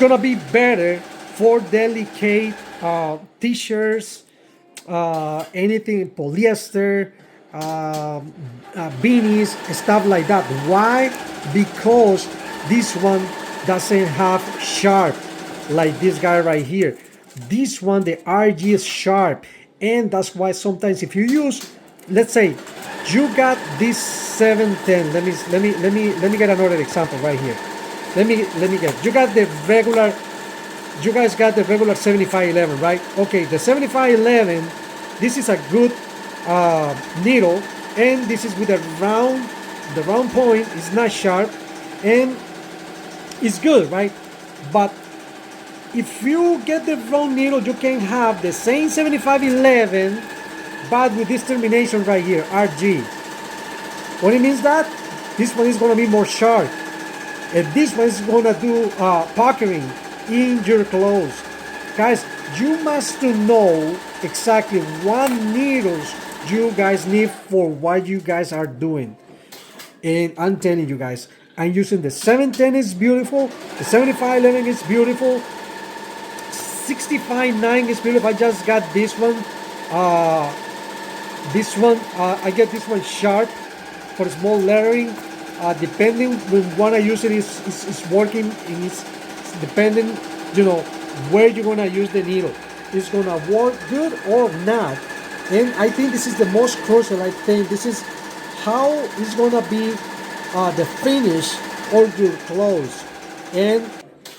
gonna be better for delicate t-shirts, anything polyester, beanies, stuff like that. Why? Because this one doesn't have sharp like this guy right here. This one, the RG is sharp, and that's why sometimes if you use, let's say you got this 710, let me get another example right here. Let me get, you got the regular, you guys got the regular 7511, right? Okay, the 7511, this is a good needle, and this is with a round, the round point is not sharp, and it's good, right? But if you get the wrong needle, you can have the same 7511, but with this termination right here, RG. What it means that this one is gonna be more sharp, and this one is gonna do puckering in your clothes. Guys, you must know exactly what needles you guys need for what you guys are doing. And I'm telling you guys, I'm using the 710 is beautiful, the 7511 is beautiful, 65.9 is beautiful. I just got this one. I get this one sharp for small lettering. Depending when what I use it is working, and it's depending, you know, where you're gonna use the needle. It's gonna work good or not. And I think this is the most crucial. I think this is how it's gonna be the finish of your clothes, and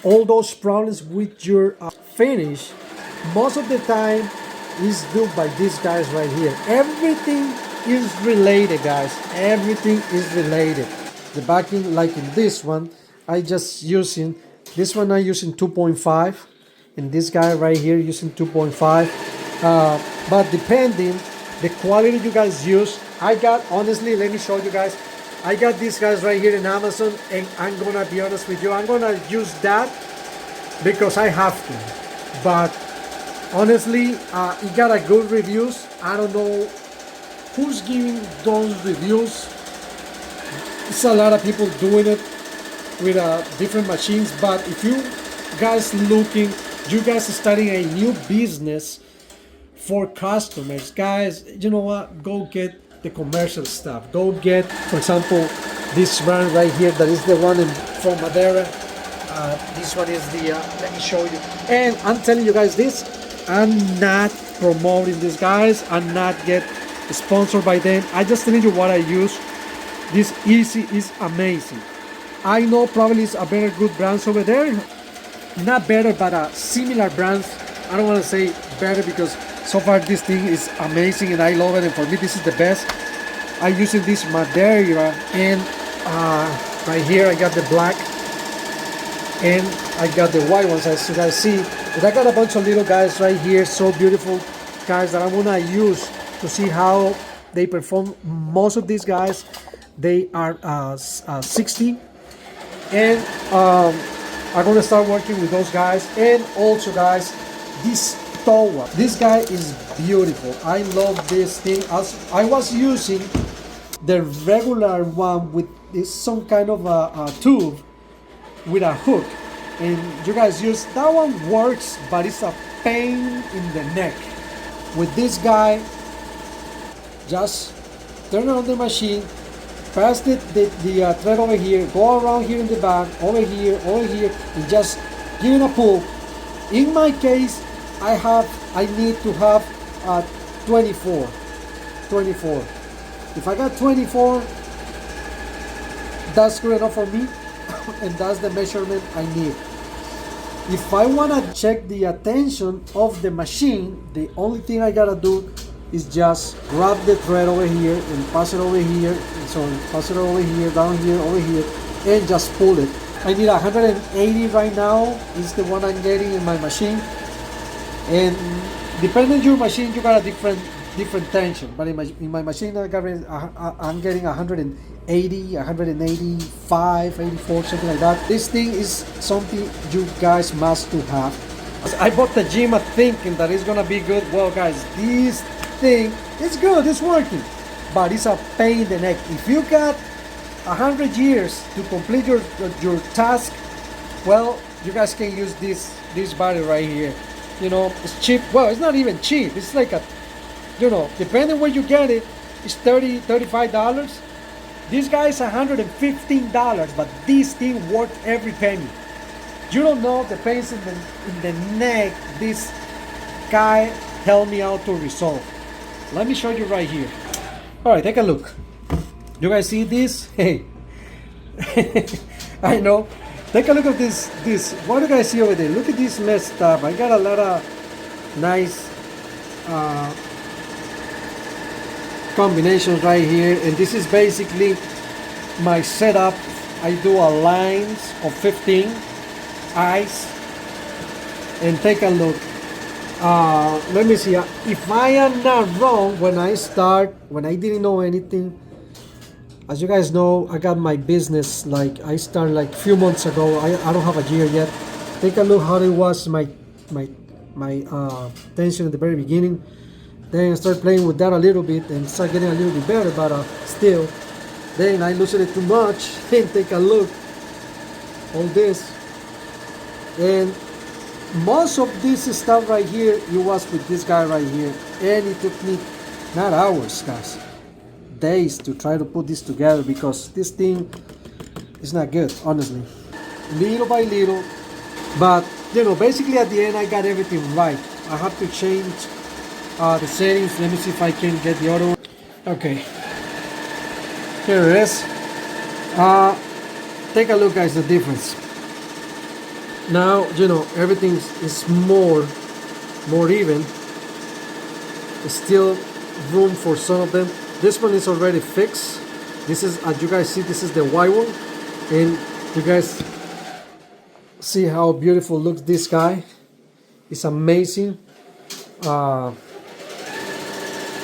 all those problems with your finish most of the time is due by these guys right here. Everything is related, guys. Everything is related. The backing, like in this one, I just using this one. I'm using 2.5, and this guy right here using 2.5. But depending the quality you guys use, I got, honestly, let me show you guys. I got these guys right here in Amazon, and I'm gonna be honest with you, I'm gonna use that because I have to. But honestly, it got a good reviews. I don't know who's giving those reviews. It's a lot of people doing it with different machines. But if you guys looking, you guys starting a new business for customers, guys, you know what? Go get the commercial stuff. Go get, for example, this brand right here. That is the one from Madeira. This one is the, let me show you. And I'm telling you guys this, I'm not promoting these guys. I'm not get sponsored by them. I just telling you what I use. This Easy is amazing. I know probably it's a better good brands over there. Not better, but similar brands. I don't want to say better because so far this thing is amazing and I love it, and for me this is the best. I'm using this Madeira, and right here I got the black and I got the white ones, as you guys see. But I got a bunch of little guys right here, so beautiful guys, that I'm gonna use to see how they perform. Most of these guys, they are 60, and I'm gonna start working with those guys. And also guys, this towel, this guy is beautiful. I love this thing. As I was using the regular one with this, some kind of a tube with a hook, and you guys use that one, works, but it's a pain in the neck. With this guy, just turn on the machine, pass the thread over here, go around here in the back, over here, and just give it a pull. In my case, I need to have 24. If I got 24, that's good enough for me, and that's the measurement I need. If I want to check the attention of the machine, the only thing I gotta do is just grab the thread over here and pass it over here, and so pass it over here, down here, over here, and just pull it. I need 180 right now, is the one I'm getting in my machine. And depending on your machine, you got a different tension. But in my machine, I'm getting 180, 185, 84, something like that. This thing is something you guys must to have. I bought the Jima thinking that it's gonna be good. Well, guys, this thing is good, it's working, but it's a pain in the neck. If you got 100 years to complete your task, well, you guys can use this battery right here. You know, it's cheap. Well, it's not even cheap. It's like a, you know, depending where you get it, it's $35. This guy is $115, but this thing worth every penny. You don't know the pains in the neck this guy helped me out to resolve. Let me show you right here. All right, take a look. You guys see this? Hey, I know. Take a look at this. What do you guys see over there? Look at this messed up. I got a lot of nice combinations right here, and this is basically my setup. I do a lines of 15 eyes, and take a look. Let me see. If I am not wrong, when I didn't know anything. As you guys know, I got my business, like I started like a few months ago. I don't have a year yet. Take a look how it was my tension at the very beginning. Then I started playing with that a little bit and start getting a little bit better, but still. Then I loosened it too much. And take a look, all this. And most of this stuff right here, it was with this guy right here, and it took me not hours, guys, days to try to put this together, because this thing is not good, honestly. Little by little, but you know, basically at the end I got everything right. I have to change the settings. Let me see if I can get the other one. Okay, here it is. Take a look, guys, the difference. Now, you know, everything is more even. There's still room for some of them. This one is already fixed. This is, as you guys see, this is the white one, and you guys see how beautiful looks this guy. It's amazing.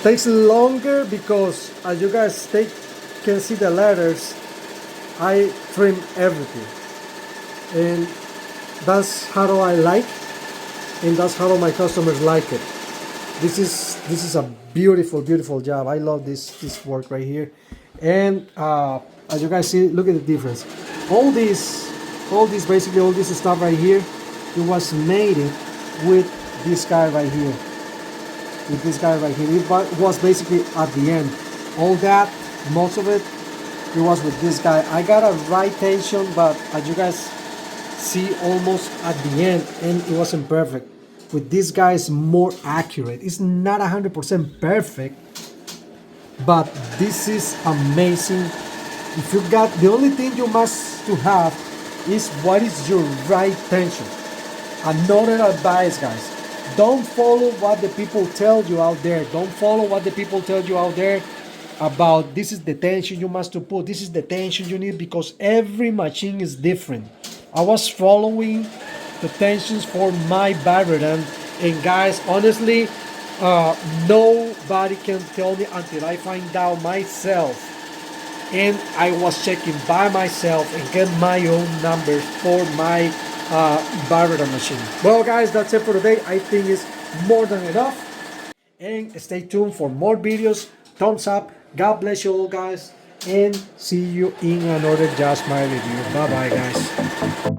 Takes longer because, as you guys can see the letters, I trim everything, and that's how I like, and that's how my customers like it. This is a beautiful job. I love this work right here. And as you guys see, look at the difference. All this basically, all this stuff right here, it was made with this guy right here. With this guy right here. It was basically at the end. All that, most of it was with this guy. I got a right tension, but as you guys see, almost at the end, and it wasn't perfect. With this guy, is more accurate. It's not 100% perfect, but this is amazing. If you got, the only thing you must to have is what is your right tension. Another advice, guys, don't follow what the people tell you out there. Don't follow what the people tell you out there about this is the tension you must to put, this is the tension you need, because every machine is different. I was following the tensions for my battery, and guys, honestly, nobody can tell me until I find out myself, and I was checking by myself and get my own numbers for my battery machine. Well, guys, that's it for today. I think it's more than enough, and stay tuned for more videos. Thumbs up. God bless you all, guys, and see you in another Just My Review. Bye bye, guys.